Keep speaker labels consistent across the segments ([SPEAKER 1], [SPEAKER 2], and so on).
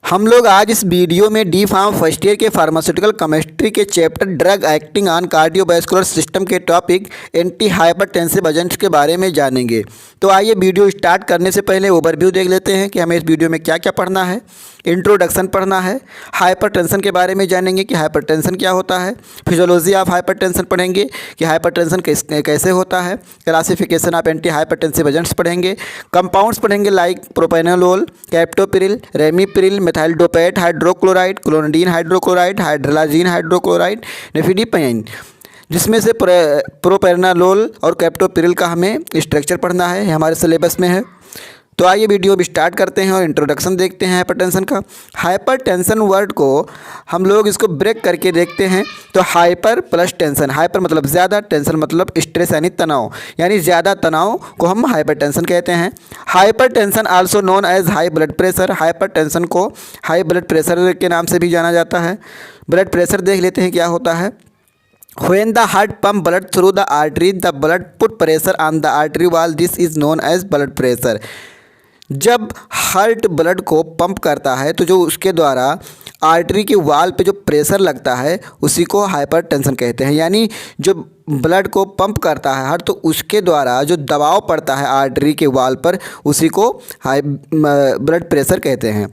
[SPEAKER 1] हम लोग आज इस वीडियो में डी फार्म फर्स्ट ईयर के फार्मास्यूटिकल केमिस्ट्री के chapter drug acting on cardiovascular system के टॉपिक एंटी हाइपरटेंसिव एजेंट्स के बारे में जानेंगे। तो आइए वीडियो स्टार्ट करने से पहले ओवरव्यू देख लेते हैं कि हमें इस वीडियो में क्या क्या पढ़ना है। इंट्रोडक्शन पढ़ना है, हाइपरटेंशन के बारे में जानेंगे कि हाइपरटेंशन क्या होता है, फिजियोलॉजी ऑफ हाइपरटेंशन पढ़ेंगे कि हाइपरटेंशन कैसे होता है, classification of anti hypertensive agents पढ़ेंगे, कंपाउंड्स पढ़ेंगे like propranolol, captopril, ramipril, methyldopate hydrochloride, clonidine hydrochloride, hydralazine hydrochloride, nifedipine, जिसमें से प्रोपेनोलोल और कैप्टोपिरिल का हमें स्ट्रक्चर पढ़ना है, हमारे सिलेबस में है। तो आइए वीडियो अभी स्टार्ट करते हैं और इंट्रोडक्शन देखते हैं हाइपरटेंशन का। हाइपरटेंशन वर्ड को हम लोग इसको ब्रेक करके देखते हैं तो हाइपर प्लस टेंशन, हाइपर मतलब ज़्यादा, टेंशन मतलब स्ट्रेस यानी तनाव, यानी ज़्यादा तनाव को हम हाइपरटेंशन कहते हैं। Hypertension also known as high blood pressure, hypertension को हाई ब्लड प्रेशर के नाम से भी जाना जाता है। ब्लड प्रेशर देख लेते हैं क्या होता है। When the heart pump blood through the artery, the blood put pressure on the artery wall. This is known as blood pressure. जब हार्ट ब्लड को पंप करता है तो जो उसके द्वारा आर्टरी के वाल पे जो प्रेशर लगता है उसी को हाइपरटेंशन कहते हैं। यानी जो ब्लड को पंप करता है हार्ट तो उसके द्वारा जो दबाव पड़ता है आर्टरी के वाल पर उसी को हाई ब्लड प्रेशर कहते हैं।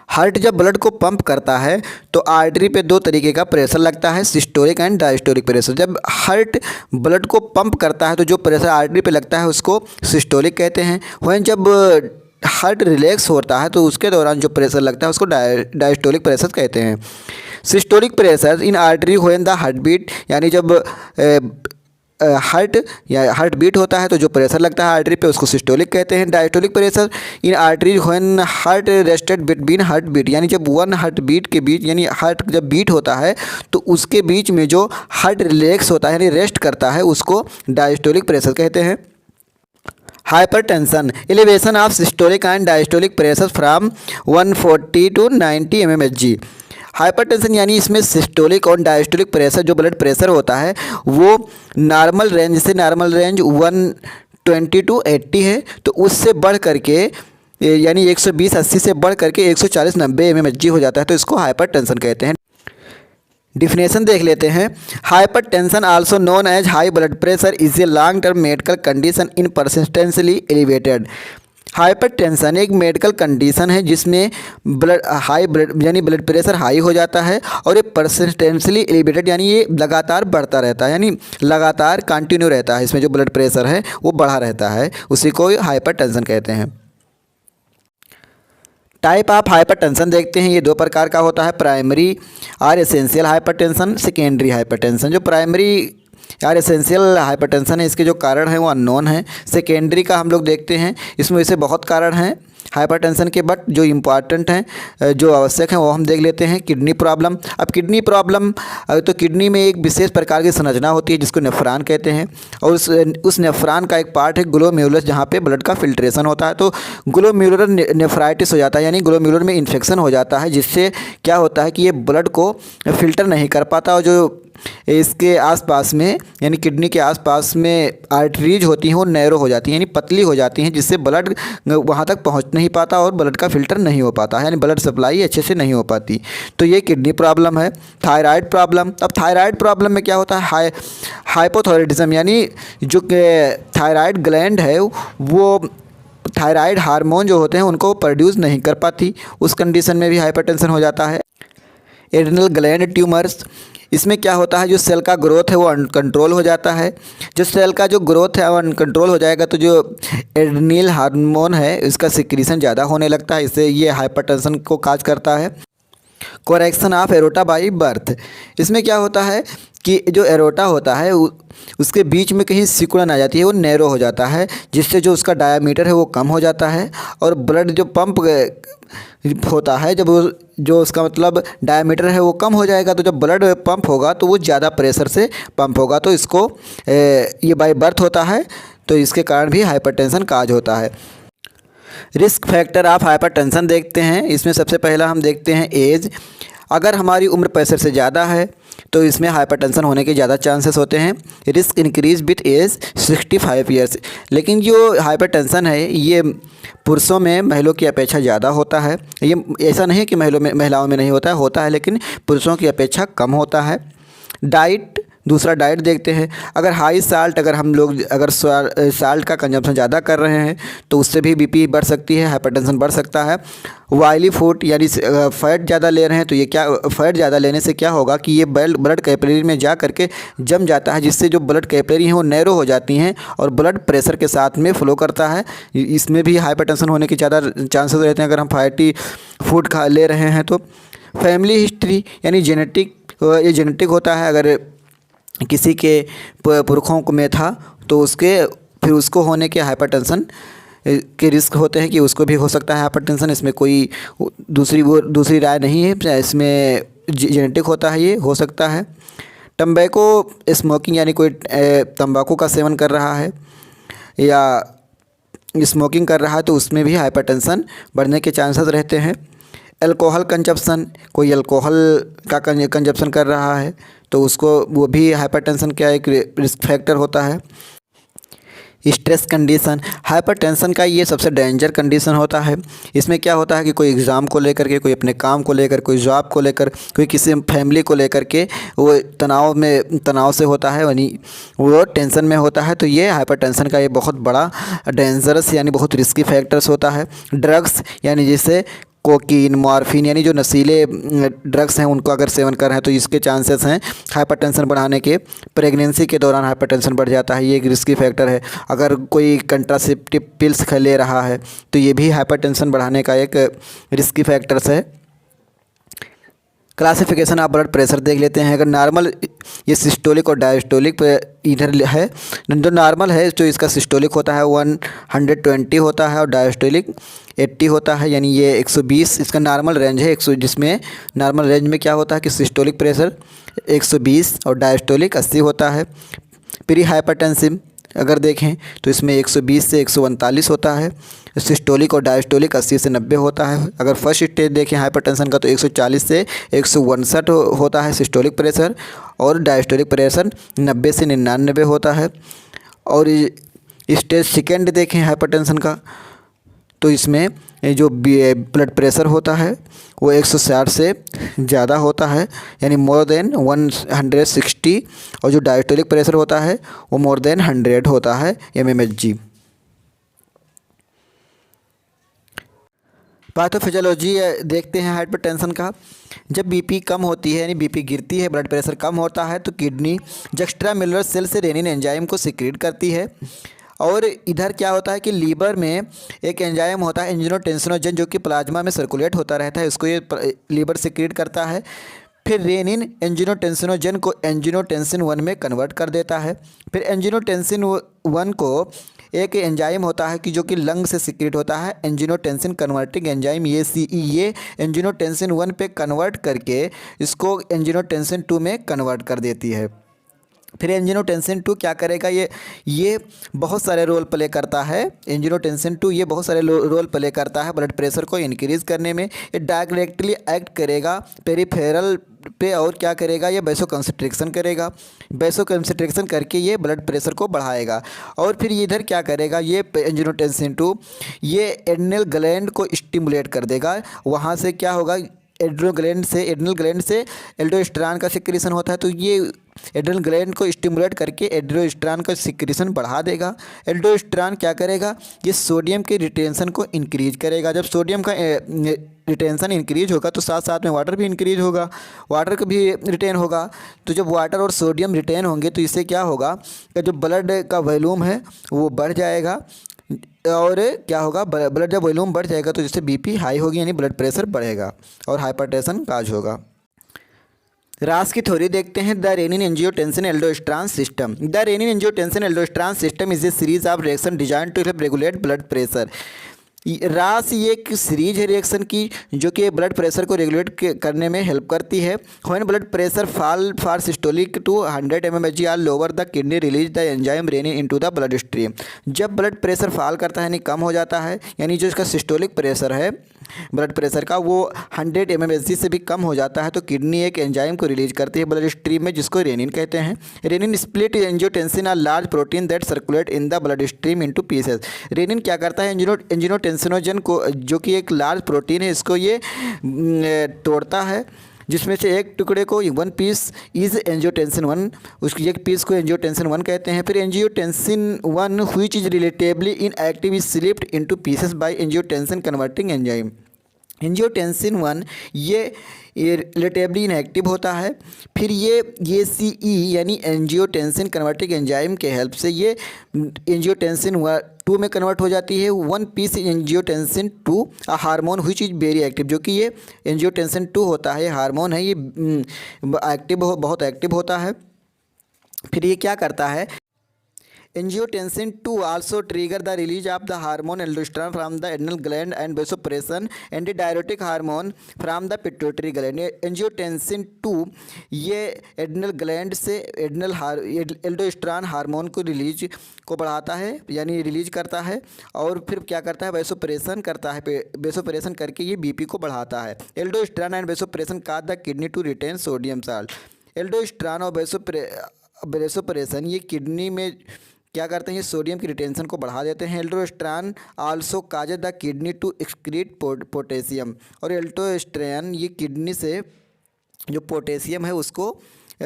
[SPEAKER 1] हार्ट जब ब्लड को पंप करता है तो आर्टरी पे दो तरीके का प्रेशर लगता है, सिस्टोलिक एंड डायस्टोलिक प्रेशर। जब हार्ट ब्लड को पंप करता है तो जो प्रेशर आर्टरी पे लगता है उसको सिस्टोलिक कहते हैं। वहीं जब हार्ट रिलैक्स होता है तो उसके दौरान जो प्रेशर लगता है उसको डायस्टोलिक प्रेशर कहते हैं। Systolic pressure in artery when the heart beat, यानी जब हार्ट बीट होता है तो जो प्रेशर लगता है आर्टरी पे उसको सिस्टोलिक कहते हैं। Diastolic pressure in artery when heart rested between heart beat, यानी जब वन हार्ट बीट के बीच, यानी हार्ट जब बीट होता है तो उसके बीच में जो हार्ट रिलैक्स होता है यानी रेस्ट करता है उसको डायस्टोलिक प्रेशर कहते हैं। Hypertension elevation of systolic and diastolic pressure from 140 to 90 mmHg। Hypertension यानी इसमें सिस्टोलिक और डायस्टोलिक प्रेशर जो ब्लड प्रेशर होता है वो नॉर्मल रेंज से, नॉर्मल रेंज 120 to 80 है तो उससे बढ़ करके यानी 120-80 से बढ़ करके 140-90 mmHg हो जाता है तो इसको हाइपरटेंशन कहते हैं। डिफिनेशन देख लेते हैं। Hypertension also known as high blood pressure is a long term medical condition in persistently elevated. Hypertension एक मेडिकल कंडीशन है जिसमें ब्लड यानी ब्लड प्रेशर हाई हो जाता है और ये परसिस्टेंटली एलिवेटेड यानी ये लगातार बढ़ता रहता है, यानी लगातार कंटिन्यू रहता है, इसमें जो ब्लड प्रेशर है वो बढ़ा रहता है, उसी को हाइपरटेंशन कहते हैं। टाइप ऑफ हाइपरटेंशन देखते हैं। ये दो प्रकार का होता है, प्राइमरी और एसेंशियल हाइपरटेंशन, सेकेंडरी हाइपरटेंशन। जो प्राइमरी यार एसेंशियल हाइपरटेंशन है इसके जो कारण हैं वो अननोन है। सेकेंडरी का हम लोग देखते हैं, इसमें वैसे बहुत कारण हैं हाइपरटेंशन के, बट जो इम्पॉर्टेंट हैं जो आवश्यक हैं वो हम देख लेते हैं। Kidney problem. अब किडनी प्रॉब्लम तो किडनी में एक विशेष प्रकार की संरचना होती है जिसको नेफ्रॉन कहते हैं और उस नेफ्रॉन का एक पार्ट है ग्लोमेरुलस जहाँ पे ब्लड का फिल्ट्रेशन होता है। तो ग्लोमेरुलर नेफ्राइटिस हो जाता है यानी ग्लोमेरुलर में इन्फेक्शन हो जाता है जिससे क्या होता है कि ये ब्लड को फिल्टर नहीं कर पाता और जो इसके आसपास में यानी किडनी के आसपास में आर्टरीज होती हैं वो नैरो हो जाती हैं यानी पतली हो जाती हैं जिससे ब्लड वहाँ तक पहुँच नहीं पाता और ब्लड का फिल्टर नहीं हो पाता है, यानी ब्लड सप्लाई अच्छे से नहीं हो पाती। तो ये किडनी प्रॉब्लम है। Thyroid problem. अब थायराइड प्रॉब्लम में क्या होता है, हाइपोथायराइडिज्म, यानी जो थायराइड ग्लैंड है वो थायराइड हार्मोन जो होते हैं उनको प्रोड्यूस नहीं कर पाती, उस कंडीशन में भी हाइपरटेंशन हो जाता है। Adrenal gland tumours. इसमें क्या होता है जो सेल का ग्रोथ है वो अनकंट्रोल हो जाता है। जो सेल का जो ग्रोथ है वो अनकंट्रोल हो जाएगा तो जो एड्रिनल हार्मोन है इसका सिक्रीशन ज़्यादा होने लगता है, इससे ये हाइपरटेंशन को काज करता है। Correction of aorta by birth. इसमें क्या होता है कि जो एरोटा होता है उसके बीच में कहीं सिकुड़न आ जाती है, वो नैरो हो जाता है जिससे जो उसका डायामीटर है वो कम हो जाता है और ब्लड जो पंप होता है जब वो जो उसका मतलब डायामीटर है वो कम हो जाएगा तो जब ब्लड पंप होगा तो वो ज़्यादा प्रेशर से पंप होगा तो इसको ये बाई बर्थ होता है तो इसके कारण भी हाइपरटेंशन काज होता है। रिस्क फैक्टर ऑफ हाइपरटेंशन देखते हैं। इसमें सबसे पहला हम देखते हैं एज। अगर हमारी उम्र 65 से ज़्यादा है तो इसमें हाइपरटेंशन होने के ज़्यादा चांसेस होते हैं। Risk increase with age 65 years. लेकिन जो हाइपरटेंशन है ये पुरुषों में महिलाओं की अपेक्षा ज़्यादा होता है। ये ऐसा नहीं कि महिलाओं में नहीं होता है लेकिन पुरुषों की अपेक्षा कम होता है। डाइट, दूसरा डाइट देखते हैं। अगर हाई साल्ट, अगर हम लोग अगर साल्ट का कंजम्पशन ज़्यादा कर रहे हैं तो उससे भी बीपी बढ़ सकती है, हाइपरटेंशन बढ़ सकता है। ऑयली फूड यानी फ़ैट ज़्यादा ले रहे हैं तो ये क्या, फ़ैट ज़्यादा लेने से क्या होगा कि ये ब्लड कैपिलरी में जा करके जम जाता है, जिससे जो ब्लड कैपिलरी हैं वो नैरो हो जाती हैं और ब्लड प्रेशर के साथ में फ़्लो करता है। इसमें भी हाइपरटेंशन होने के ज़्यादा चांसेस रहते हैं अगर हम फैटी फूड खा ले रहे हैं तो। फैमिली हिस्ट्री यानी जेनेटिक, ये जेनेटिक होता है। अगर किसी के पुरखों में था तो फिर उसको होने के हाइपरटेंशन के रिस्क होते हैं कि उसको भी हो सकता है हाइपरटेंशन। इसमें कोई दूसरी राय नहीं है, इसमें जेनेटिक होता है, ये हो सकता है। टम्बैको स्मोकिंग यानी कोई तंबाकू का सेवन कर रहा है या स्मोकिंग कर रहा है तो उसमें भी हाइपरटेंशन बढ़ने के चांसेस रहते हैं। अल्कोहल कंजप्शन, कोई अल्कोहल का कंजप्शन कर रहा है तो वो भी हाइपरटेंशन का एक रिस्क फैक्टर होता है। स्ट्रेस कंडीशन, हाइपरटेंशन का ये सबसे डेंजर कंडीशन होता है। इसमें क्या होता है कि कोई एग्ज़ाम को लेकर के, कोई अपने काम को लेकर, कोई जॉब को लेकर, कोई किसी फैमिली को लेकर के वो तनाव से होता है, यानी वो टेंशन में होता है। तो ये हाइपरटेंशन का ये बहुत बड़ा डेंजरस यानी बहुत रिस्की फैक्टर्स होता है। ड्रग्स यानी जैसे कोकीन, मॉर्फिन यानी जो नशीले ड्रग्स हैं उनको अगर सेवन कर रहे हैं तो इसके चांसेस हैं हाइपरटेंशन बढ़ाने के। प्रेगनेंसी के दौरान हाइपरटेंशन बढ़ जाता है, ये एक रिस्की फैक्टर है। अगर कोई कंट्रासेप्टिव पिल्स ले रहा है तो ये भी हाइपरटेंशन बढ़ाने का एक रिस्की फैक्टर्स है। क्लासिफिकेशन ऑफ ब्लड प्रेशर देख लेते हैं। अगर नॉर्मल, ये सिस्टोलिक और डायस्टोलिक इधर है। जो नॉर्मल है तो इसका सिस्टोलिक होता है 120 होता है और डायस्टोलिक 80 होता है, यानी ये 120 इसका नॉर्मल रेंज है। 100 जिसमें नॉर्मल रेंज में क्या होता है कि सिस्टोलिक प्रेशर 120 और डायस्टोलिक 80 होता है। प्री हाइपरटेंसिव अगर देखें तो इसमें 120 से 149 होता है। सिस्टोलिक और डायस्टोलिक 80 से 90 होता है। अगर फर्स्ट स्टेज देखें हाइपरटेंशन का तो 140 से 159 होता है सिस्टोलिक प्रेशर और डायस्टोलिक प्रेशर 90 से 99 होता है। और स्टेज सेकेंड देखें हाइपरटेंशन का तो इसमें जो ब्लड प्रेशर होता है वो 160 से ज़्यादा होता है, यानी मोर देन 160। और जो डायस्टोलिक प्रेशर होता है वो मोर देन 100 होता है mmHg। पैथोफिजियोलॉजी देखते हैं हाइपरटेंशन का। जब बीपी कम होती है यानी बीपी गिरती है, ब्लड प्रेशर कम होता है तो किडनी जस्ट्रामेलुलर सेल से रेनिन एंजाइम को सिक्रीट करती है। और इधर क्या होता है कि लीवर में एक एंजाइम होता है एंजियोटेंसिनोजन, जो कि प्लाज्मा में सर्कुलेट होता रहता है, इसको ये लीवर सिक्रीट करता है। फिर रेनिन एंजियोटेंसिनोजन को एंजियोटेंसिन 1 में कन्वर्ट कर देता है। फिर एंजियोटेंसिन 1 को एक एंजाइम होता है कि जो कि लंग से सिक्रीट होता है, एंजियोटेंसिन कन्वर्टिंग एंजाइम ये एंजियोटेंसिन 1 पे कन्वर्ट करके इसको एंजियोटेंसिन 2 में कन्वर्ट कर देती है। फिर एंजियोटेंसिन 2 क्या करेगा, ये बहुत सारे रोल प्ले करता है। एंजियोटेंसिन 2 ये बहुत सारे रोल प्ले करता है ब्लड प्रेशर को इंक्रीज़ करने में। ये डायरेक्टली एक्ट करेगा पेरिफेरल पे और क्या करेगा, ये वैसोकंस्ट्रिक्शन करेगा। वैसोकंस्ट्रिक्शन करके ये ब्लड प्रेशर को बढ़ाएगा। और फिर इधर क्या करेगा, ये एंजियोटेंसिन 2 ये एड्रिनल ग्लैंड को स्टिमुलेट कर देगा। वहाँ से क्या होगा, एड्रिनल ग्लैंड से एल्डोस्टेरॉन का सिक्रीशन होता है, तो ये एड्रिनल ग्लैंड को स्टिमुलेट करके एल्डोस्टेरॉन का सिक्रीशन बढ़ा देगा। एल्डोस्टेरॉन क्या करेगा, ये सोडियम के रिटेंशन को इंक्रीज करेगा। जब सोडियम का रिटेंशन इंक्रीज होगा तो साथ साथ में वाटर भी इंक्रीज होगा, वाटर का भी रिटेन होगा। तो जब वाटर और सोडियम रिटेन होंगे तो इससे क्या होगा कि जो ब्लड का वॉल्यूम है वो बढ़ जाएगा। और क्या होगा, ब्लड जब वॉल्यूम बढ़ जाएगा तो जिससे बीपी हाई होगी यानी ब्लड प्रेशर बढ़ेगा और हाइपरटेंशन काज होगा। रास की थ्योरी देखते हैं। The renin angiotensin aldosterone system. The renin angiotensin aldosterone system is a series of reaction design to help regulate blood pressure. RAAS ये एक सीरीज है रिएक्शन की जो कि ब्लड प्रेशर को रेगुलेट करने में हेल्प करती है। When blood pressure fall for systolic to 100 mmHg or lower the kidney release the enzyme renin into the blood stream. जब ब्लड प्रेशर फॉल करता है यानी कम हो जाता है, यानी जो इसका सिस्टोलिक प्रेशर है ब्लड प्रेशर का वो 100 mmHg से भी कम हो जाता है तो किडनी एक एंजाइम को रिलीज करती है ब्लड स्ट्रीम में, जिसको रेनिन कहते हैं। Renin split angiotensin a large protein that circulate in the blood stream into pieces. Renin क्या करता है, एंजियोटेंसिनोजन को, जो कि एक लार्ज प्रोटीन है, इसको ये तोड़ता है, जिसमें से एक टुकड़े को 1 पीस इज एंजियोटेंसिन 1, उसकी एक पीस को एंजियोटेंसिन 1 कहते हैं। फिर angiotensin 1 which is relatively inactive is slipped into pieces by angiotensin converting enzyme. Angiotensin 1 ये रिलेटिवली इनएक्टिव होता है, फिर ये सी यानी एंजियोटेंसिन कन्वर्टिंग एंजाइम के हेल्प से ये एंजियोटेंसिन 2 में कन्वर्ट हो जाती है। 1 piece angiotensin 2 hormone which is very active, जो कि ये एंजियोटेंसिन 2 होता है, हार्मोन है, ये बहुत एक्टिव होता है। फिर ये क्या करता है, angiotensin 2 also trigger the release of the hormone aldosterone from the adrenal gland and vasopressin and the diuretic hormone from the pituitary gland। Angiotensin 2 ये एड्रेनल ग्लैंड से एल्डोस्टेरॉन हार्मोन को बढ़ाता है, यानी रिलीज करता है, और फिर क्या करता है, वेसोप्रेशन करता है, वेसोप्रेशन करके ये बीपी को बढ़ाता है। Aldosterone and vasopressin cause the kidney to retain sodium salt. Aldosterone और वेसोप्रेशन ये किडनी में क्या करते हैं, ये सोडियम की रिटेंशन को बढ़ा देते हैं। Aldosterone also causes the kidney to excrete potassium, और एल्डोस्टेरॉन ये किडनी से जो पोटेशियम है उसको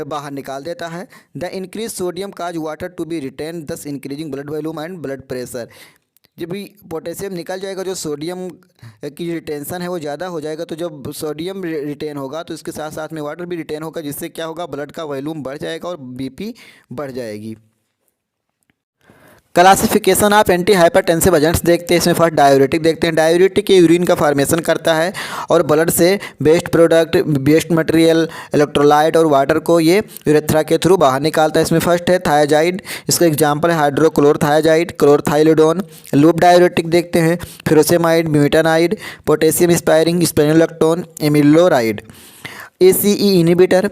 [SPEAKER 1] बाहर निकाल देता है। The increase sodium cause water to be retain, thus increasing blood volume and blood pressure. जब भी पोटेशियम निकल जाएगा, जो सोडियम की रिटेंशन है वो ज़्यादा हो जाएगा, तो जब सोडियम रिटेन होगा तो इसके साथ साथ में वाटर भी रिटेन होगा, जिससे क्या होगा, ब्लड का वॉल्यूम बढ़ जाएगा और बीपी बढ़ जाएगी। Classification of anti hypertensive agents देखते हैं। इसमें फर्स्ट डायूरेटिक देखते हैं। डायूरेटिक ये यूरिन का फॉर्मेशन करता है और ब्लड से waste product, waste material, electrolyte और वाटर को ये यूरेथ्रा के थ्रू बाहर निकालता है। इसमें फर्स्ट है थायाजाइड, इसका एग्जांपल है हाइड्रोक्लोरथायाजाइड, क्लोरथाइलिडोन। लूप डायूरेटिक देखते हैं, furosemide, bumetanide, potassium sparing, spironolactone, amiloride. ACE inhibitor,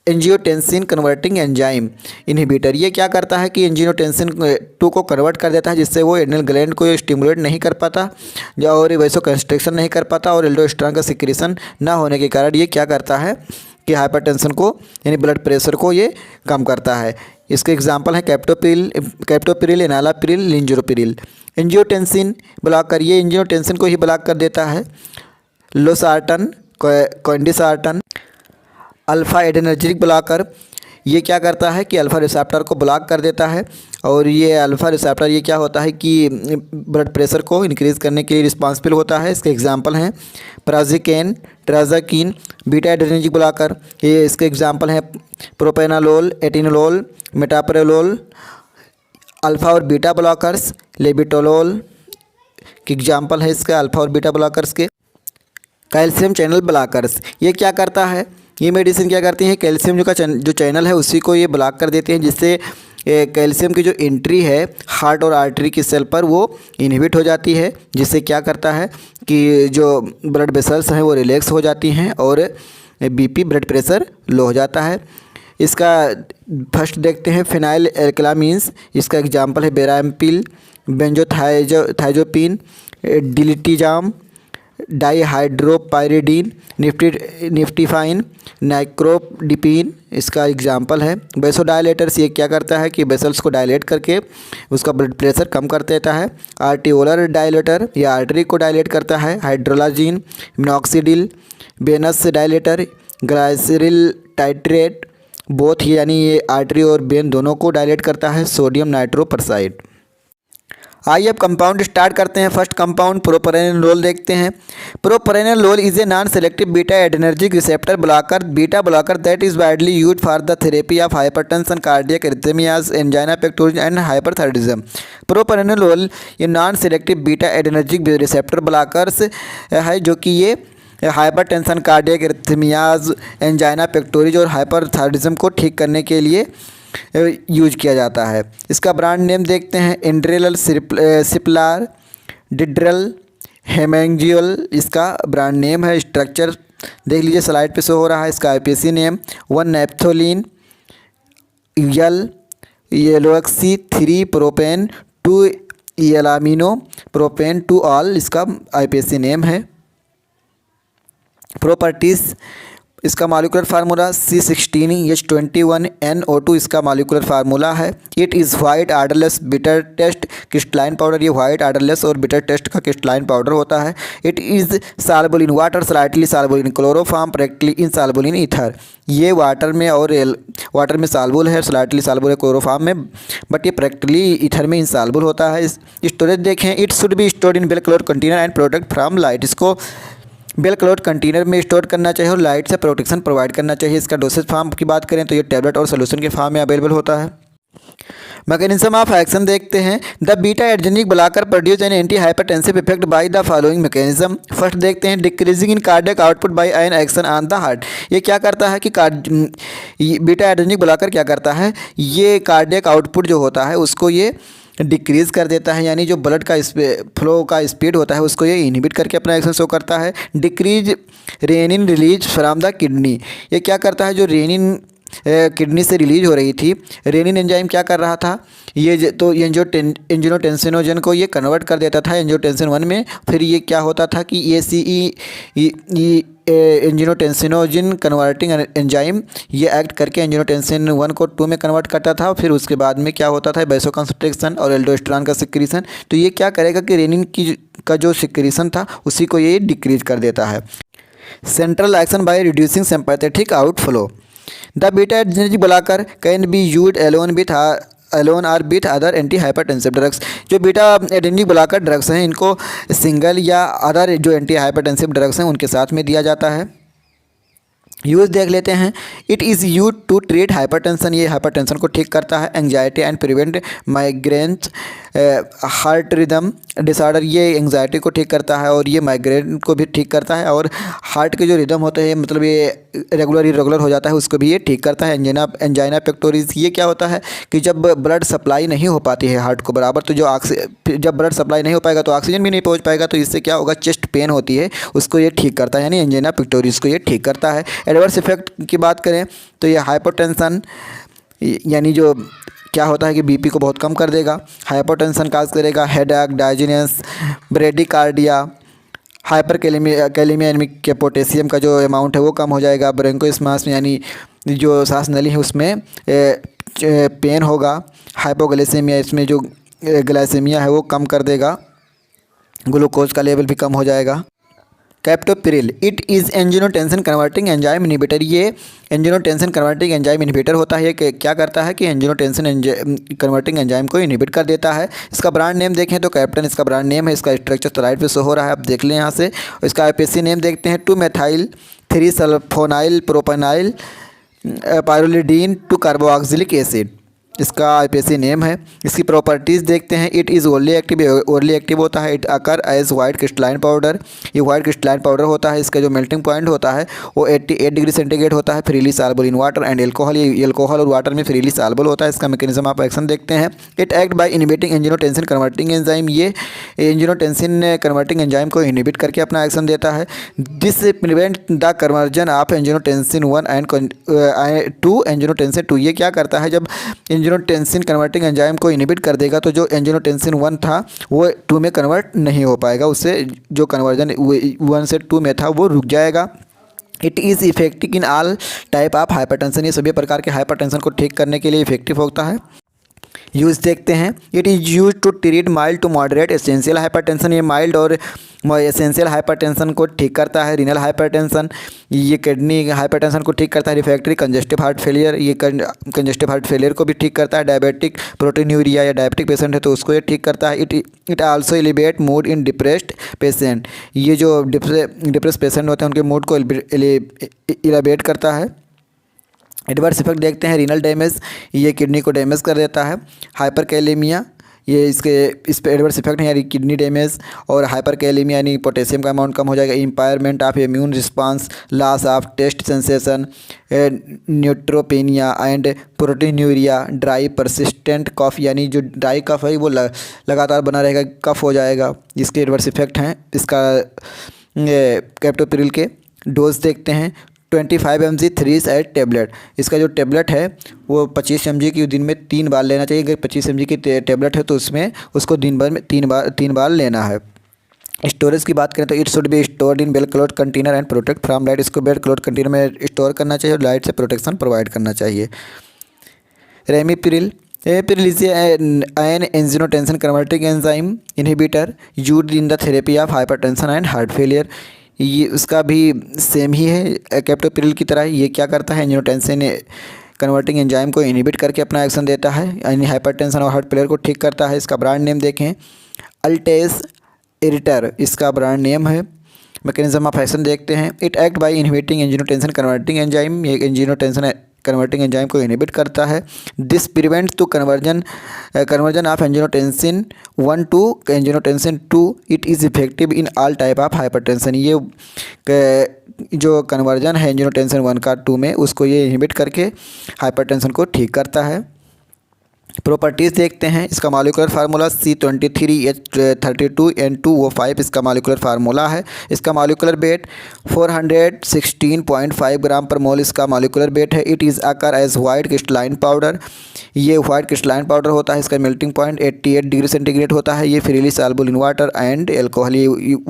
[SPEAKER 1] angiotensin converting enzyme inhibitor, ये क्या करता है कि एंजियोटेंसिन 2 को कन्वर्ट कर देता है, जिससे वो एड्रेनल ग्लैंड को स्टिमुलेट नहीं कर पाता और वैसो कंस्ट्रक्शन नहीं कर पाता, और एल्डोस्टेरॉन का सिक्रेशन ना होने के कारण ये क्या करता है कि हाइपरटेंशन को, यानी ब्लड प्रेशर को ये कम करता है। इसके एग्जांपल है कैप्टोपिरिल, एनालापिरिल, लिंजोपिरिल। एंजियोटेंसिन ब्लॉकर, ये एंजियोटेंसिन को ही ब्लॉक कर देता है। लोसार्टन, क्वेंडिसार्टन। अल्फ़ा एड्रेनर्जिक ब्लॉकर, ये क्या करता है कि अल्फ़ा रिसेप्टर को ब्लॉक कर देता है, और ये अल्फ़ा रिसेप्टर ये क्या होता है कि ब्लड प्रेशर को इंक्रीज़ करने के लिए रिस्पॉन्सिबल होता है। इसके एग्जांपल हैं प्राजिकेन, ट्राजाकिन। बीटा एड्रेनर्जिक ब्लॉकर, ये इसके एग्जांपल हैं प्रोपेनालोल, एटिनोलोल, मेटाप्रेलोल। अल्फ़ा और बीटा ब्लॉकर्स, लेबिटोलोल के एग्जांपल है इसका, अल्फ़ा और बीटा ब्लॉकर्स के। कैल्शियम चैनल ब्लॉकर्स, ये क्या करता है, ये मेडिसिन क्या करती है, कैल्शियम जो चैनल है उसी को ये ब्लॉक कर देते हैं, जिससे कैल्शियम की जो एंट्री है हार्ट और आर्टरी की सेल पर वो इनहिबिट हो जाती है, जिससे क्या करता है कि जो ब्लड वेसल्स हैं वो रिलैक्स हो जाती हैं और बीपी, ब्लड प्रेशर लो हो जाता है। इसका फर्स्ट देखते हैं फिनाइल एल्कलामीन्स, इसका एग्जांपल है बेराम्पिल, बेंजोथाइजोपिन, डिलिटिजाम, डाईहाइड्रोपायरिडीन, निफ्टिफाइन, नाइक्रोडिपिन, इसका एग्जांपल है। वेसोडायलेटर्स, ये क्या करता है कि वेसल्स को डायलेट करके उसका ब्लड प्रेशर कम कर देता है। आर्टियोलर डायलेटर, ये आर्टरी को डायलेट करता है। Hydralazine, minoxidil. Venous dilator, glyceryl trinitrate, both यानी ये आर्टरी और वेन दोनों को डायलेट करता है। सोडियम नाइट्रोपरसाइड। आइए अब कंपाउंड स्टार्ट करते हैं। फर्स्ट कंपाउंड प्रोप्रानिनोल देखते हैं। Propranolol is a non selective beta adrenergic receptor blocker, beta blocker that is widely used for the therapy of hypertension, cardiac arrhythmias, angina pectoris and hyperthyroidism. Propranolol ये non selective beta adrenergic receptor blockers है, जो कि ये hypertension, cardiac arrhythmias, angina pectoris और hyperthyroidism को ठीक करने के लिए यूज किया जाता है। इसका ब्रांड नेम देखते हैं, इंड्रेलल, सिप्लार, डिड्रल, हेमेंजियल इसका ब्रांड नेम है। स्ट्रक्चर देख लीजिए, स्लाइड पे शो हो रहा है। इसका आईपीसी नेम 1 नेप्थोलिन, यल, येलोक्सी 3 प्रोपेन 2 एलामिनो प्रोपेन 2 ऑल इसका आईपीसी नेम है। प्रॉपर्टीज़, इसका मॉलिक्यूलर फार्मूला C16H21NO2 इसका मॉलिक्यूलर फार्मूला है। It is white odourless bitter taste crystalline powder, ये वाइट आर्डरलेस और बिटर टेस्ट का क्रिस्टलाइन पाउडर होता है। It is soluble in water, slightly soluble in chloroform, practically insoluble in ether. ये water में और वाटर में सॉल्युबल है, स्लाइटली सॉल्युबल है क्लोरोफॉर्म में, बट ये प्रैक्टिकली ईथर में इनसॉल्युबल होता है। स्टोरेज देखें, it should be stored in well closed container and protect from light. इसको वेल क्लोज्ड कंटेनर में स्टोर करना चाहिए और लाइट से प्रोटेक्शन प्रोवाइड करना चाहिए। इसका डोसेज फॉर्म की बात करें तो ये टैबलेट और सोल्यूशन के फॉर्म में अवेलेबल होता है। मैकेनिज्म ऑफ एक्शन देखते हैं। The beta adrenergic blocker produce an anti hypertensive effect by the following mechanism. First देखते हैं decreasing in cardiac output by ion action on the heart. ये क्या करता है कि बीटा एड्रेनर्जिक ब्लॉकर क्या करता है, ये कार्डियक आउटपुट जो होता है उसको ये डिक्रीज़ कर देता है, यानी जो ब्लड का फ्लो का स्पीड होता है उसको ये इनहिबिट करके अपना एक्शन शो करता है। Decrease rennin release from the kidney, ये क्या करता है, जो रेनिन किडनी से रिलीज हो रही थी, रेनिन एंजाइम क्या कर रहा था, ये तो एंजियोटेंसिनोजन को ये कन्वर्ट कर देता था एंजियोटेंसिन 1 में। फिर ये क्या होता था कि एंजियोटेंसिनोजन कन्वर्टिंग एंजाइम ये एक्ट करके एंजियोटेंसिन 1 को 2 में कन्वर्ट करता था। फिर उसके बाद में क्या होता था, वैसोकंस्ट्रिक्शन और एल्डोस्टेरॉन का सिक्रीशन। तो ये क्या करेगा कि रेनिन का जो सिक्रीशन था उसी को ये डिक्रीज कर देता है। Central action by reducing sympathetic outflow. The beta adrenergic blocker can be used alone or with other anti hypertensive drugs. जो बीटा एड्रेनर्जिक ब्लॉकर ड्रग्स हैं इनको सिंगल या अदर जो एंटी हाइपरटेंसिव ड्रग्स हैं उनके साथ में दिया जाता है। यूज देख लेते हैं। It is use to treat hypertension, ये हाइपरटेंशन को ठीक करता है। Anxiety and prevent migraines, heart rhythm disorder, ये एंग्जाइटी को ठीक करता है और ये माइग्रेन को भी ठीक करता है। और हार्ट के जो रिदम होते हैं, मतलब ये रेगुलर इरेगुलर हो जाता है, उसको भी ये ठीक करता है। एंजाइना पेक्टोरिस, ये क्या होता है कि जब ब्लड सप्लाई नहीं हो पाती है हार्ट को बराबर, तो जब ब्लड सप्लाई नहीं हो पाएगा तो ऑक्सीजन भी नहीं पहुंच पाएगा, तो इससे क्या होगा, चेस्ट पेन होती है उसको ये ठीक करता है, यानी एंजाइना पेक्टोरिस को ये ठीक करता है। एडवर्स इफेक्ट की बात करें तो ये हाइपोटेंशन, यानी जो क्या होता है कि बीपी को बहुत कम कर देगा। हाइपोटेंशन काज करेगा हेडेक, डायजीनियस, ब्रेडिकार्डिया, हाइपर कैलेमिया के पोटेशियम का जो अमाउंट है वो कम हो जाएगा। ब्रोंकोस्पाज्म यानी जो सांस नली है उसमें पेन होगा। हाइपोग्लाइसेमिया, इसमें जो ग्लाइसेमिया है वो कम कर देगा। ग्लूकोज का लेवल भी कम हो जाएगा। Captopril, it is angiotensin converting enzyme inhibitor, ये एंजियोटेंसिन कन्वर्टिंग एंजाइम इनहिबिटर होता है। ये क्या करता है कि एंजियोटेंसिन कन्वर्टिंग एंजाइम को इनहिबिट कर देता है। इसका ब्रांड नेम देखें तो कैप्टन इसका ब्रांड नेम है। इसका स्ट्रक्चर स्लाइड पे शो हो रहा है, आप देख लें यहाँ से। इसका आईपीसी नेम देखते हैं 2-मेथाइल 3-सल्फोनाइल प्रोपेनाइल पायरोलिडीन 2 कार्बोक्सिलिक एसिड, इसका आईपीसी नेम है। इसकी प्रॉपर्टीज़ देखते हैं। इट इज़ ओरली एक्टिव होता है। It occur as white crystalline powder, ये वाइट क्रिस्टलाइन पाउडर होता है। इसका जो मेल्टिंग पॉइंट होता है वो 88 डिग्री सेंटीग्रेड होता है। Freely soluble in water and alcohol, ये एल्कोहल और वाटर में फ्रीली सॉल्युबल होता है। इसका मैकेनिज्म ऑफ एक्शन देखते हैं। It act by inhibiting angiotensin converting enzyme, ये एंजियोटेंसिन कन्वर्टिंग एंजाइम को इनहिबिट करके अपना एक्शन देता है। This prevent the conversion of angiotensin 1 and to angiotensin 2, ये क्या करता है, जब एंजियोटेंसिन कन्वर्टिंग एंजाइम को इनहिबिट कर देगा तो जो एंजियोटेंसिन 1 था वो 2 में कन्वर्ट नहीं हो पाएगा, उससे जो कन्वर्जन 1 से 2 में था वो रुक जाएगा। It is effective in all type of hypertension, ये सभी प्रकार के हाइपरटेंशन को ठीक करने के लिए इफेक्टिव होता है। यूज देखते हैं। It is use to treat mild to moderate essential hypertension, ये माइल्ड और एसेंशियल हाइपरटेंशन को ठीक करता है। रीनल हाइपरटेंशन, ये किडनी हाइपरटेंशन को ठीक करता है। रिफ्रैक्टरी कंजेस्टिव हार्ट फेलियर, ये कंजेस्टिव हार्ट फेलियर को भी ठीक करता है। डायबिटिक प्रोटीन्यूरिया या डायबिटिक पेशेंट है तो उसको ये ठीक करता है। It also elevate mood in depressed patient, ये जो डिप्रेस पेशेंट होते हैं उनके मूड को एलिवेट करता है। एडवर्स इफेक्ट देखते हैं। रीनल डैमेज, ये किडनी को डैमेज कर देता है। हाइपर कैलेमिया, ये इस पर एडवर्स इफेक्ट है, यानी किडनी डैमेज। और हाइपर कैलेमिया यानी पोटेशियम का अमाउंट कम हो जाएगा। Impairment of immune response, loss of taste sensation, neutropenia and proteinuria. Dry persistent cough, यानी जो ड्राई कफ है वो लगातार बना रहेगा, कफ हो जाएगा। इसके एडवर्स इफेक्ट हैं। इसका कैप्टोप्रिल के डोज देखते हैं। 25 mg 3 साइड टेबलेट, इसका जो टेबलेट है वो 25 mg की दिन में 3 बार लेना चाहिए। अगर 25 mg की टेबलेट है तो उसमें उसको दिन भर में 3 बार लेना है। स्टोरेज की बात करें तो it should be stored in well closed container and protect from light. इसको वेल क्लोज्ड कंटेनर में स्टोर करना चाहिए और लाइट से प्रोटेक्शन प्रोवाइड करना चाहिए। Ramipril is an angiotensin converting enzyme inhibitor used in the therapy of hypertension and heart failure. ये उसका भी सेम ही है कैप्टोप्रिल की तरह। ये क्या करता है, एंजियोटेंसिन कन्वर्टिंग एंजाइम को इनहिबिट करके अपना एक्शन देता है, यानी हाइपरटेंशन और हार्ट फेलियर को ठीक करता है। इसका ब्रांड नेम देखें, अल्टेस इरिटर इसका ब्रांड नेम है। मैकेनिज्म ऑफ एक्शन देखते हैं, it act by inhibiting angiotensin converting enzyme. ये एंजियोटेंसिन कन्वर्टिंग एंजाइम को इनहिबिट करता है। This prevents to conversion of angiotensin 1 to angiotensin 2। It is effective in all type of hypertension. ये जो conversion है angiotensin 1 का 2 में, उसको ये इनहिबिट करके हाइपरटेंशन को ठीक करता है। प्रॉपर्टीज़ देखते हैं, इसका मॉलिक्यूलर फार्मूला C23H32N2O5 इसका मॉलिक्यूलर फार्मूला है। इसका मॉलिक्यूलर वेट 416.5 ग्राम पर मोल इसका मॉलिक्यूलर वेट है। It is occur as white crystalline powder. ये वाइट क्रिस्टलाइन पाउडर होता है। इसका मेल्टिंग पॉइंट 88 डिग्री सेंटीग्रेड होता है। ये freely soluble in water and alcohol. ये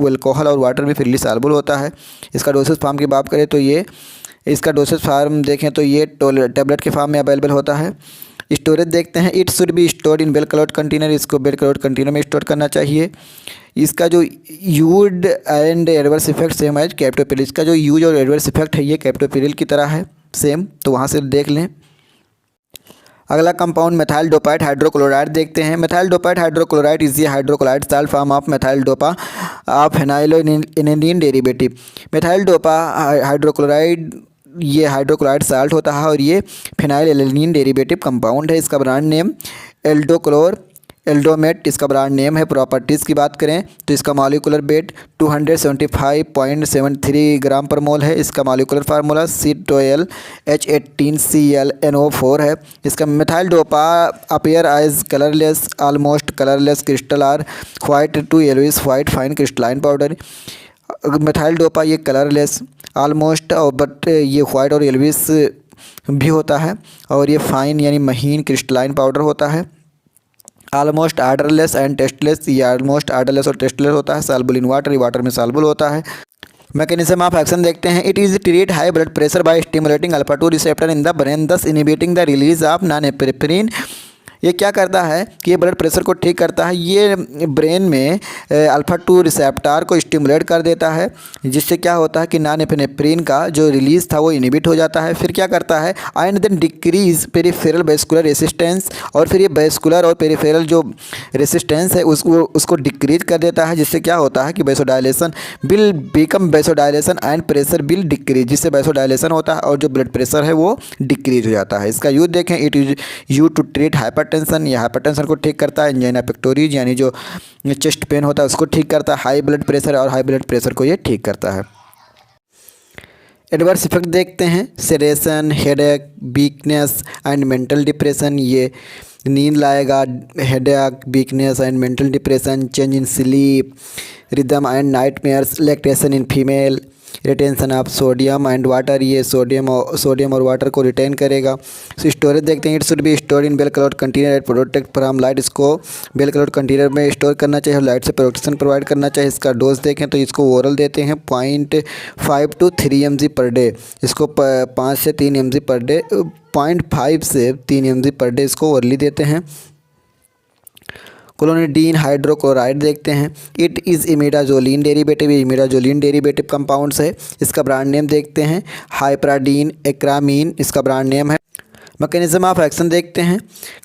[SPEAKER 1] एल्कोहल और वाटर में फ्रीली सॉल्युबल होता है। इसका डोसेज फार्म की बात करें तो ये इसका डोसेज फार्म देखें तो ये टेबलेट के फार्म में अवेलेबल होता है। स्टोरेज देखते हैं, it should be stored in well closed container. इसको वेल क्लोज्ड कंटेनर में स्टोर करना चाहिए। इसका जो use and adverse effect same है कैप्टोप्रिल। इसका जो यूज और एडवर्स इफेक्ट है ये कैप्टोप्रिल की तरह है सेम, तो वहाँ से देख लें। अगला कंपाउंड मेथाइल डोपाइट हाइड्रोक्लोराइड देखते हैं। Methyl dopate hydrochloride is a hydrochloride salt form of methyl dopa of phenylalanine derivative. Methyl dopa hydrochloride ये हाइड्रोक्लोराइड साल्ट होता है और ये फिनाइलएलेनिन डेरिवेटिव कंपाउंड है। इसका ब्रांड नेम एल्डोक्लोर एल्डोमेट इसका ब्रांड नेम है। प्रॉपर्टीज़ की बात करें तो इसका मॉलिक्यूलर वेट 275.73 ग्राम पर मोल है। इसका मॉलिक्यूलर फार्मूला C12H18Cl NO4 है। इसका methyl dopa appear as colourless almost colourless crystal or white to yellowish white fine crystalline powder. Methyl dopa ये कलरलेस ऑलमोस्ट और बट ये वाइट और येलोइश भी होता है और ये फाइन यानी महीन क्रिस्टलाइन पाउडर होता है। ऑलमोस्ट आर्डरलेस एंड टेस्टलेस, ये ऑलमोस्ट आर्डरलेस और टेस्टलेस होता है। सॉल्युबल इन वाटर, ये वाटर में सॉल्युबल होता है। मैकेनिज्म ऑफ एक्शन देखते हैं, it is treat high blood pressure by stimulating alpha 2 receptor in the brain thus inhibiting the release of norepinephrine. ये क्या करता है कि ये ब्लड प्रेशर को ठीक करता है। ये ब्रेन में अल्फा 2 रिसेप्टर को स्टिमुलेट कर देता है, जिससे क्या होता है कि नॉरेपिनेफ्रिन का जो रिलीज़ था वो इनहिबिट हो जाता है। फिर क्या करता है, and then decrease peripheral vascular resistance, और फिर ये वेस्कुलर और पेरिफेरल जो रेसिस्टेंस है उसको डिक्रीज कर देता है, जिससे क्या होता है कि vasodilation will become vasodilation and pressure will decrease, जिससे वेसोडाइलेशन होता है और जो ब्लड प्रेशर है वो डिक्रीज हो जाता है। इसका यूज देखें, it is use to treat hypertension. या हाइपरटेंशन को ठीक करता है। एंजाइना पेक्टोरिस यानी जो चेस्ट पेन होता है उसको ठीक करता है। हाई ब्लड प्रेशर और हाई ब्लड प्रेशर को ये ठीक करता है। एडवर्स इफेक्ट देखते हैं, sedation, headache, weakness and mental depression. ये नींद लाएगा, headache, weakness and mental depression, change in sleep, rhythm and nightmares, lactation in female, retention of sodium and water. ये सोडियम और वाटर को रिटेन करेगा। स्टोरेज देखते हैं, it should be store in well closed container at protect from light. इसको well closed container में store करना चाहिए और लाइट से प्रोटेक्शन प्रोवाइड करना चाहिए। इसका डोज देखें तो इसको ओरल देते हैं 0.5 to 3 mg पर डे। इसको 5 से 3 mg पर डे, 0.5 से 3 mg पर डे इसको ओरली देते हैं। क्लोनिडीन हाइड्रोक्लोराइड देखते हैं, it is imidazoline derivative. Imidazoline derivative compounds है। इसका ब्रांड नेम देखते हैं, हाइपराडीन एक्रामीन इसका ब्रांड नेम है। मैकेनिज्म ऑफ एक्शन देखते हैं,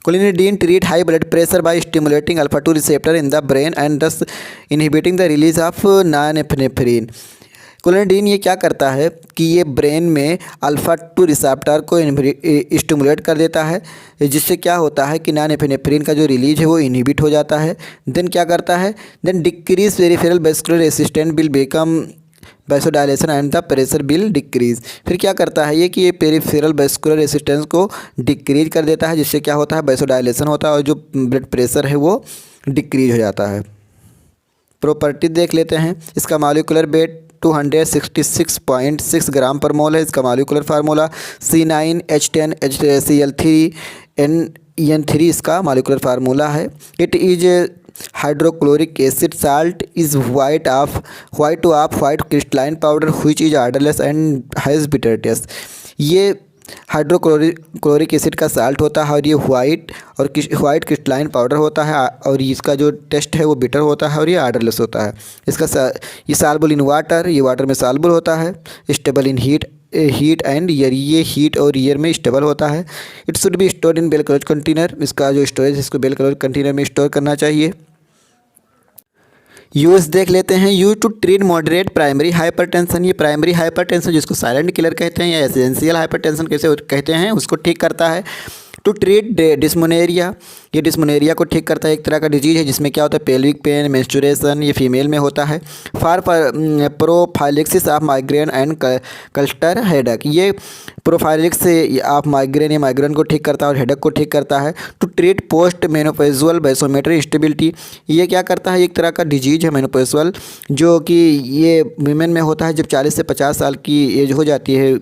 [SPEAKER 1] clonidine treat high blood pressure by stimulating alpha 2 receptor in the brain and thus inhibiting the release of norepinephrine. Clonidine ये क्या करता है कि ये ब्रेन में अल्फा 2 रिसेप्टर को स्टिमुलेट कर देता है, जिससे क्या होता है कि नॉरेपिनेफ्रिन का जो रिलीज है वो इनहिबिट हो जाता है। देन क्या करता है, then decrease peripheral vascular resistance will become vasodilation and the pressure will decrease. फिर क्या करता है ये कि ये पेरिफेरल वेस्कुलर रेसिस्टेंस को डिक्रीज कर देता है, जिससे क्या होता है वेसोडाइलेशन होता है और जो ब्लड प्रेशर है वो डिक्रीज हो जाता है। प्रॉपर्टी देख लेते हैं, इसका मॉलिक्यूलर वेट 266.6 ग्राम पर मोल है। इसका मॉलिक्यूलर फार्मूला C9H10HCl3N3 इसका मॉलिक्यूलर फार्मूला है। It is hydrochloric acid salt is white to half white crystalline powder which is odorless and has bitter taste। ये हाइड्रोक्लोरिक एसिड का साल्ट होता है और ये वाइट क्रिस्टलाइन पाउडर होता है और इसका जो टेस्ट है वो बिटर होता है और ये ऑर्डरलेस होता है। ये सॉल्युबल इन वाटर, ये वाटर में सॉल्युबल होता है। Stable in heat and air, ये हीट और एयर में स्टेबल होता है। It should be stored in well close container, इसका जो स्टोरेज है इसको बेल क्लोज कंटेनर में स्टोर करना चाहिए। यूज़ देख लेते हैं। Use to treat moderate primary hypertension, ये प्राइमरी हाइपरटेंशन जिसको साइलेंट किलर कहते हैं या एसेंशियल हाइपरटेंशन कैसे कहते हैं उसको ठीक करता है। टू ट्रीट डिस्मोनेरिया, ये डिस्मोनेरिया को ठीक करता है। एक तरह का डिजीज है जिसमें क्या होता है पेल्विक पेन, मेंस्ट्रुएशन, ये फीमेल में होता है। For prophylaxis of migraine and cluster headache, ये प्रोफाइलेक्स से आप माइग्रेन को ठीक करता है और हेडेक को ठीक करता है। To treat post menopausal वैसोमेटर instability, ये क्या करता है एक तरह का डिजीज है मेनोपॉज़ल जो कि ये वीमेन में होता है जब 40 से 50 साल की एज हो जाती है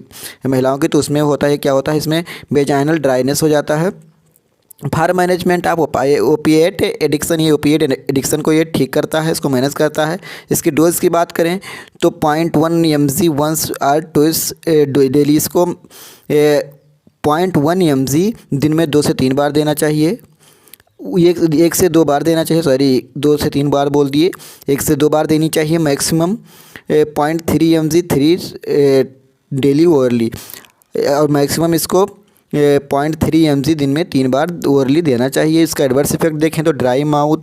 [SPEAKER 1] महिलाओं की, तो उसमें होता है क्या होता है इसमें वेजाइनल ड्राइनेस हो जाता है। For management of opiate addiction, ये ओपिएट एडिक्शन को ये ठीक करता है, इसको मैनेज करता है। इसकी डोज की बात करें तो 0.1 mg वंस और ट्विस डेली, इसको 0.1 mg दिन में 2 से 3 बार देना चाहिए। 1 से 2 बार देना चाहिए, सॉरी 2 से 3 बार बोल दिए, 1 से 2 बार देनी चाहिए। मैक्सिमम 0.3 mg 3 डेली ओवरली, और मैक्सिमम इसको 0.3 mg दिन में 3 बार ओवरली देना चाहिए। इसका एडवर्स इफेक्ट देखें तो ड्राई माउथ,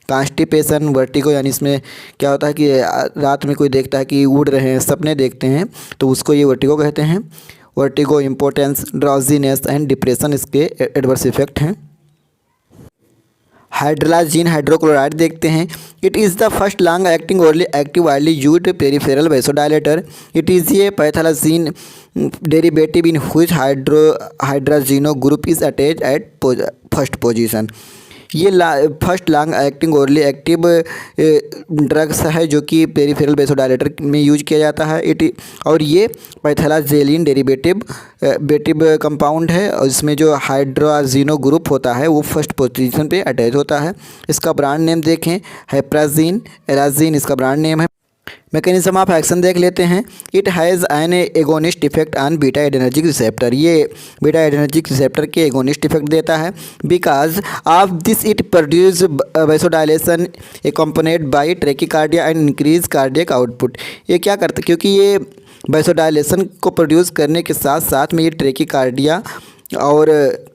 [SPEAKER 1] कॉन्स्टिपेशन, वर्टिगो, यानी इसमें क्या होता है कि रात में कोई देखता है कि उड़ रहे हैं, सपने देखते हैं तो उसको ये वर्टिगो कहते हैं। Vertigo, importance, drowsiness and depression इसके एडवर्स इफेक्ट हैं। हाइड्रोलाजीन हाइड्रोक्लोराइड देखते हैं। It is the first long acting orally active widely used peripheral vasodilator. It is a phthalazine derivative in which hydrazino group is attached at first position. ये first long acting orally active drugs है जो कि peripheral वैसोडायलेटर में use किया जाता है। और ये पैथोलाजेलिन डेरिवेटिव कंपाउंड है और इसमें जो हाइड्रोजीनो ग्रुप होता है वो फर्स्ट पोजीशन पे अटैच होता है। इसका ब्रांड नेम देखें हेप्राजीन, एराजीन इसका ब्रांड नेम है। मैकेनिज्म ऑफ एक्शन देख लेते हैं। It has an agonist effect on beta adrenergic receptor, ये बीटा एडेनर्जिक रिसेप्टर के एगोनिस्ट इफेक्ट देता है। Because of this it produce vasodilation accompanied by tachycardia and increase cardiac output. ये क्या करता है क्योंकि ये वैसोडायलेशन को प्रोड्यूस करने के साथ साथ में ये ट्रैकीकार्डिया और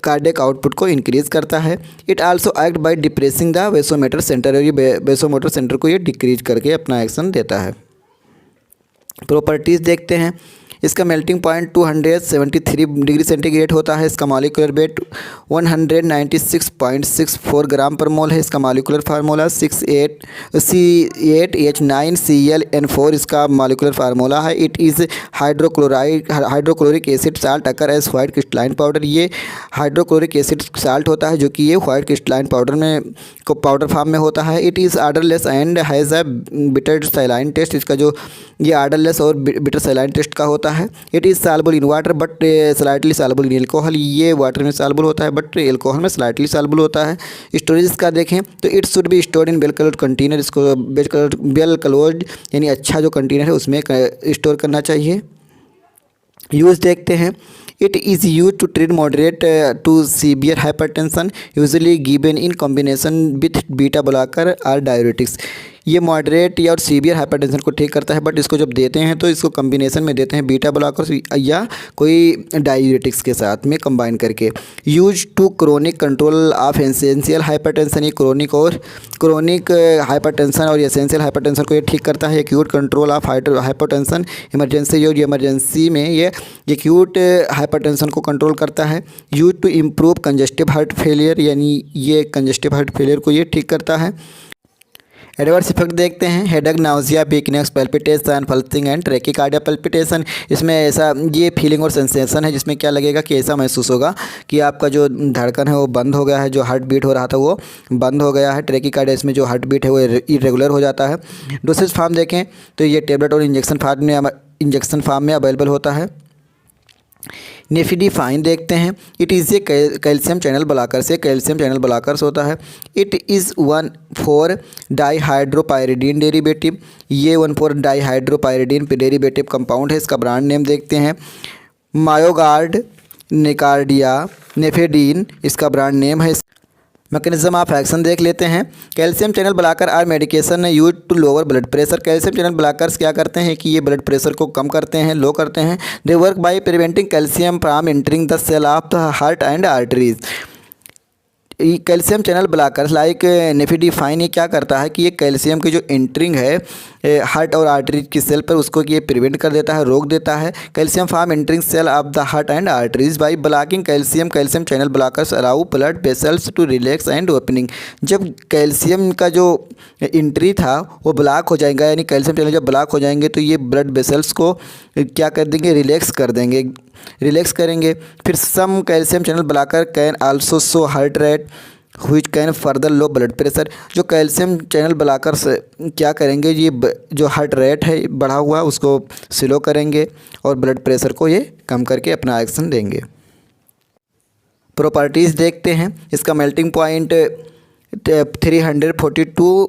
[SPEAKER 1] कार्डियक आउटपुट को इंक्रीज़ करता है। It also act by depressing the vasomotor centre, और ये वैसोमोटर सेंटर को ये डिक्रीज करके अपना एक्शन देता है। प्रॉपर्टीज़ देखते हैं। इसका मेल्टिंग पॉइंट 273 डिग्री सेंटीग्रेड होता है। इसका मॉलिक्यूलर वेट 196.64 ग्राम पर मोल है। इसका मॉलिक्यूलर फार्मूला 6C8H9ClN4 इसका मॉलिक्यूलर फार्मूला है। It is hydrochloric acid salt occur as white crystalline powder, ये हाइड्रोक्लोरिक एसिड साल्ट होता है जो कि ये वाइट क्रिस्टलाइन पाउडर में को पाउडर फॉर्म में होता है। It is odourless and has a bitter saline taste, इसका जो ये ऑर्डरलेस और बिटर सैलाइन टेस्ट का होता है। It is soluble in water but slightly soluble in alcohol, ये वाटर में सॉल्युबल होता है बट एल्कोहल में स्लाइटली सॉल्युबल होता है। स्टोरेज इसका देखें तो it should be stored in well closed container, इसको बेल क्लोज्ड यानी अच्छा जो कंटेनर है उसमें स्टोर करना चाहिए। यूज़ देखते हैं। It is use to treat moderate to severe hypertension usually given in combination with beta blocker और डायरेटिक्स, ये मॉडरेट या और सीवियर हाइपरटेंशन को ठीक करता है बट इसको जब देते हैं तो इसको कॉम्बिनेशन में देते हैं बीटा ब्लॉकर या कोई डायरेटिक्स के साथ में कंबाइन करके। Use to chronic control of essential hypertension, ये क्रोनिक हाइपरटेंशन और एसेंशियल हाइपरटेंशन को ये ठीक करता है। Acute control of hypertension emergency, और इमरजेंसी में ये एक्यूट हाइपरटेंशन को कंट्रोल करता है। Use to improve congestive heart failure, यानी ये कंजेस्टिव हार्ट फेलियर को ये ठीक करता है। एडवर्स इफेक्ट देखते हैं। Headache, nausea, weakness, palpitation, pulsing and tachycardia palpitation, इसमें ऐसा ये फीलिंग और सेंसेशन है जिसमें क्या लगेगा कि ऐसा महसूस होगा कि आपका जो धड़कन है वो बंद हो गया है, जो हार्ट बीट हो रहा था वो बंद हो गया है। ट्रैकीकार्डिया इसमें जो हार्ट बीट है वो इरेगुलर हो जाता है। डोसेज फॉर्म देखें तो ये टेबलेट और इंजेक्शन फॉर्म में अवेलेबल होता है। नेफिडिफाइन देखते हैं। It is a calcium channel blocker से कैल्शियम चैनल ब्लॉकर्स होता है। It is 1,4 dihydropyridine derivative. ये 1,4 डाईहाइड्रोपायरिडीन डेरिवेटिव कंपाउंड है। इसका ब्रांड नेम देखते हैं मायोगार्ड निकार्डिया नेफेडीन इसका ब्रांड नेम है। मैकेनिज्म ऑफ एक्शन देख लेते हैं। Calcium channel blocker are medication use to lower blood pressure. Calcium channel blockers क्या करते हैं कि ये ब्लड प्रेशर को कम करते हैं, लो करते हैं। They work by preventing calcium from entering the cell of the heart and arteries. Calcium channel blockers like nifedipine ये क्या करता है कि ये कैल्शियम की जो एंटरिंग है हार्ट और आर्टरी की सेल पर उसको ये प्रिवेंट कर देता है, रोक देता है। Calcium from entering cell of the heart and arteries by blocking calcium channel blockers allow blood vessels to relax and opening. जब कैल्शियम का जो एंट्री था वो ब्लॉक हो जाएगा, यानी कैल्शियम चैनल जब ब्लॉक हो जाएंगे तो ये ब्लड वेसल्स को क्या कर देंगे, रिलैक्स करेंगे। फिर some calcium channel blocker can also slow heart rate which can further low blood pressure. जो कैल्शियम चैनल ब्लॉकर्स क्या करेंगे, ये जो हार्ट रेट है बढ़ा हुआ उसको स्लो करेंगे और ब्लड प्रेशर को ये कम करके अपना एक्शन देंगे। प्रॉपर्टीज़ देखते हैं। इसका melting point 342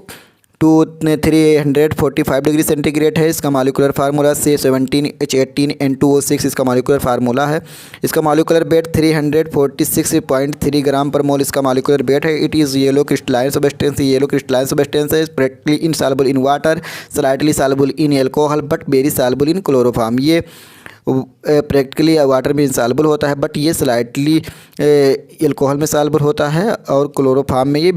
[SPEAKER 1] to 345 degree centigrade है। इसका मॉलिक्यूलर फार्मूला C17H18N2O6 इसका मॉलिक्यूलर फार्मूला है। इसका मॉलिक्यूलर वेट 346.3 ग्राम पर मोल इसका मॉलिक्यूलर वेट है। It is yellow crystalline substance. Yellow crystalline substance है। Practically insoluble in water, slightly soluble in alcohol but very soluble in chloroform. ये practically water में insoluble होता है बट ये स्लाइटली एल्कोहल में सॉल्युबल होता है और क्लोरोफॉर्म में ये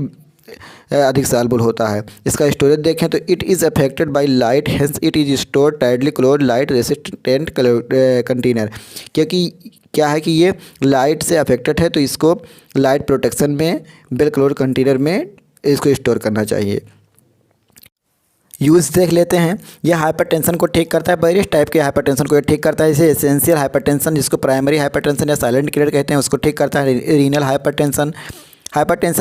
[SPEAKER 1] अधिक सॉल्युबल होता है। इसका स्टोरेज देखें तो it is affected by light, hence it is stored tightly closed light resistant container. क्योंकि क्या है कि ये लाइट से अफेक्टेड है तो इसको लाइट प्रोटेक्शन में वेल क्लोज्ड कंटेनर में इसको स्टोर करना चाहिए। यूज़ देख लेते हैं। यह हाइपरटेंशन को ठीक करता है। वेरियस टाइप के हाइपरटेंशन को ये ठीक करता है। इसे एसेंशियल हाइपरटेंशन जिसको प्राइमरी हाइपरटेंशन या साइलेंट किलर कहते हैं उसको ठीक करता है। रीनल हाइपरटेंशन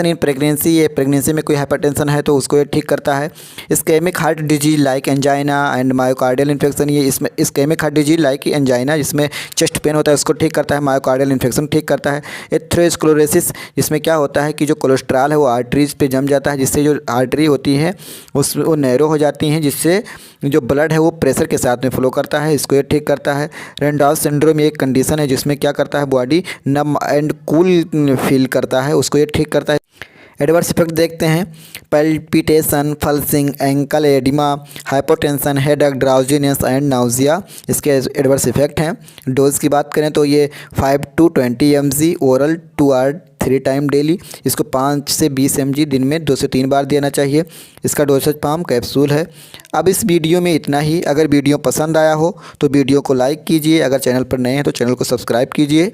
[SPEAKER 1] इन प्रेगनेंसी, ये प्रेगनेंसी में कोई हाइपरटेंशन है तो उसको ये ठीक करता है। Ischaemic heart disease like angina and myocardial infection, ये इसमें ischaemic heart disease like angina जिसमें चेस्ट पेन होता है उसको ठीक करता है। मायोकार्डियल इन्फेक्शन ठीक करता है। एथेरोस्क्लेरोसिस जिसमें क्या होता है कि जो कोलेस्ट्रॉल है वो आर्टरीज पे जम जाता है, जिससे जो आर्टरी होती है वो नैरो हो जाती हैं, जिससे जो ब्लड है वो प्रेशर के साथ में फ्लो करता है, इसको ये ठीक करता है। रेंडॉल्फ सिंड्रोम एक कंडीशन है जिसमें क्या करता है body num and cool feel करता है, उसको ये ठीक करता है। एडवर्स इफेक्ट देखते हैं। Palpitation, pulsing, ankle oedema, hypotension, headache, drowsiness and nausea इसके एडवर्स इफेक्ट हैं। डोज की बात करें तो ये 5 to 20 mg oral 2 or 3 time daily. इसको 5 से 20 mg दिन में 2 से 3 बार देना चाहिए। इसका डोसेज पाम कैप्सूल है। अब इस वीडियो में इतना ही। अगर वीडियो पसंद आया हो तो वीडियो को लाइक कीजिए। अगर चैनल पर नए हैं तो चैनल को सब्सक्राइब कीजिए।